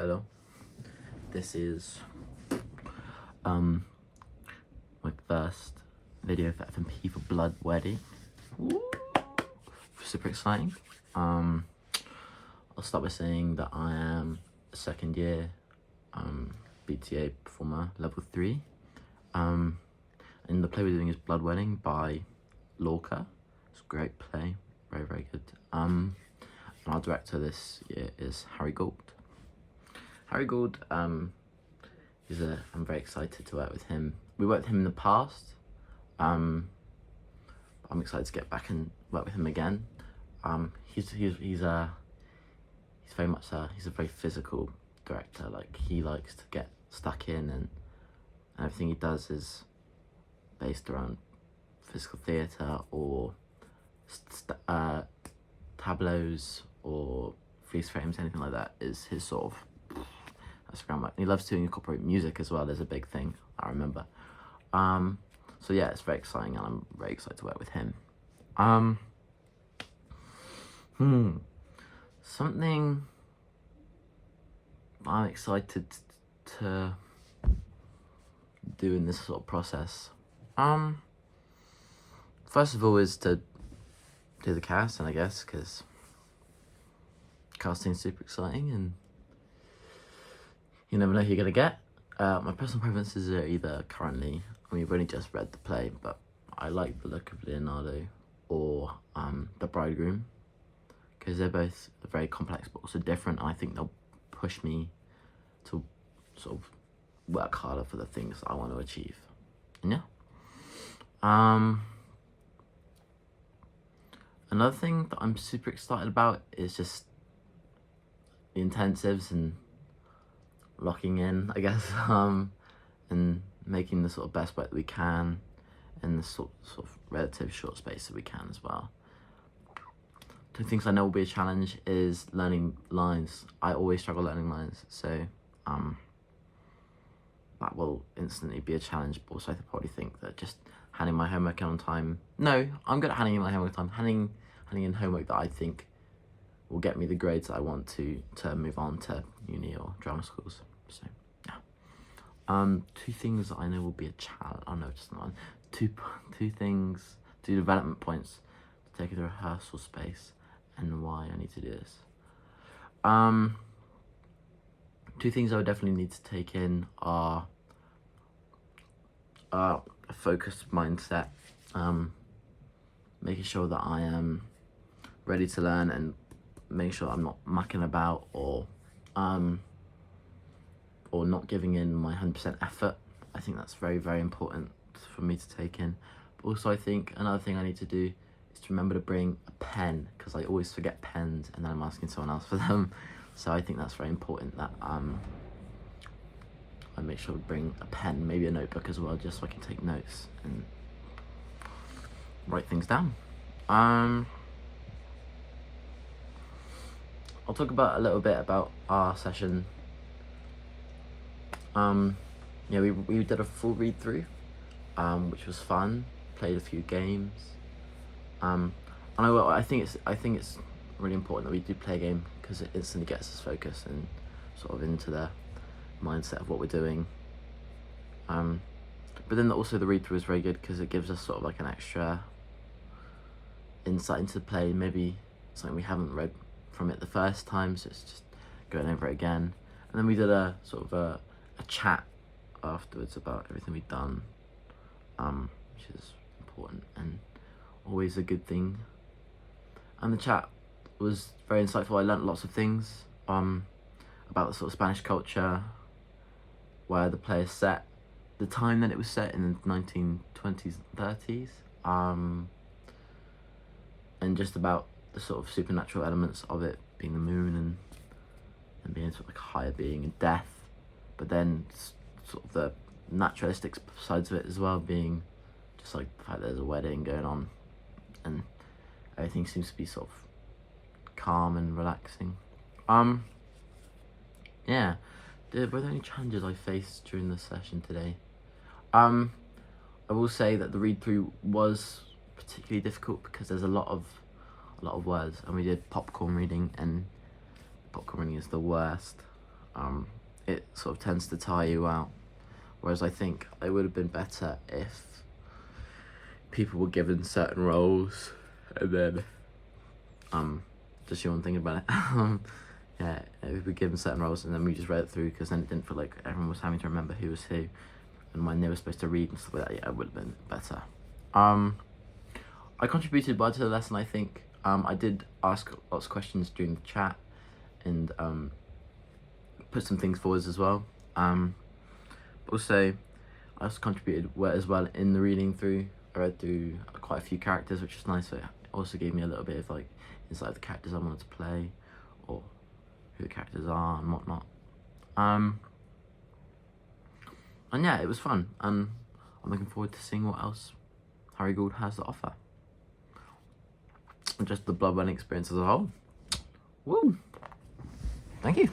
Hello. This is my first video for FMP for Blood Wedding. Woo! Super exciting. I'll start by saying that I am a second year BTA performer, level 3. And the play we're doing is Blood Wedding by Lorca. It's a great play, very good. And our director this year is Harry Gould. Harry Gould, I'm very excited to work with him. We worked with him in the past. I'm excited to get back and work with him again. He's very much he's a very physical director. Like, he likes to get stuck in, and everything he does is based around physical theatre or tableaus or freeze frames, anything like that is his sort of groundwork. And he loves to incorporate music as well. There's a big thing I remember. So yeah, it's very exciting, and I'm very excited to work with him. Something I'm excited to do in this sort of process. First of all is to do the cast, and I guess because casting's super exciting and you never know who you're gonna get. My personal preferences are either currently, we've only just read the play, but I like the look of Leonardo or the bridegroom, because they're both very complex but also different. I think they'll push me to sort of work harder for the things I want to achieve. And yeah. Another thing that I'm super excited about is just the intensives and locking in, I guess, and making the sort of best work that we can in the sort of relative short space that we can as well. Two things I know will be a challenge is learning lines. I always struggle learning lines, so that will instantly be a challenge. But also I probably think that just handing my homework in on time. No, I'm good at handing in my homework on time. Handing in homework that I think will get me the grades that I want to move on to uni or drama schools. So yeah. Two things that I know will be a challenge. Oh no, just not. Two development points to take the rehearsal space and why I need to do this. Two things I would definitely need to take in are a focused mindset, making sure that I am ready to learn and make sure I'm not mucking about or not giving in my 100% effort. I think that's very important for me to take in. But also I think another thing I need to do is to remember to bring a pen, because I always forget pens and then I'm asking someone else for them. So I think that's very important that I make sure to bring a pen, maybe a notebook as well, just so I can take notes and write things down. I'll talk about a little bit about our session. Yeah, we did a full read through, which was fun. Played a few games. I think it's really important that we do play a game, because it instantly gets us focused and sort of into the mindset of what we're doing. But then also the read through is very good because it gives us sort of like an extra insight into the play, maybe something we haven't read from it the first time, so it's just going over it again. And then we did a sort of a chat afterwards about everything we've done, which is important and always a good thing. And the chat was very insightful. I learnt lots of things about the sort of Spanish culture, where the play is set, the time that it was set in the 1920s and 30s, and just about the sort of supernatural elements of it, being the moon and being sort of like a higher being and death, but then sort of the naturalistic sides of it as well, being just like the fact that there's a wedding going on and everything seems to be sort of calm and relaxing. Yeah. Were there any challenges I faced during the session today? I will say that the read through was particularly difficult because there's a lot of words, and we did popcorn reading, and popcorn reading is the worst. it sort of tends to tire you out. Whereas I think it would have been better if people were given certain roles, and then, just you on thinking about it, yeah, we were given certain roles and then we just read it through, because then it didn't feel like everyone was having to remember who was who, and when they were supposed to read and stuff like that, yeah, it would have been better. I contributed well to the lesson, I think. I did ask lots of questions during the chat, and put some things forwards as well. Also, I also contributed as well in the reading through. I read through quite a few characters, which is nice. So it also gave me a little bit of like insight of the characters I wanted to play, or who the characters are and whatnot. And yeah, it was fun, and I'm looking forward to seeing what else Harry Gould has to offer. And just the Bloodburn experience as a whole. Woo! Thank you.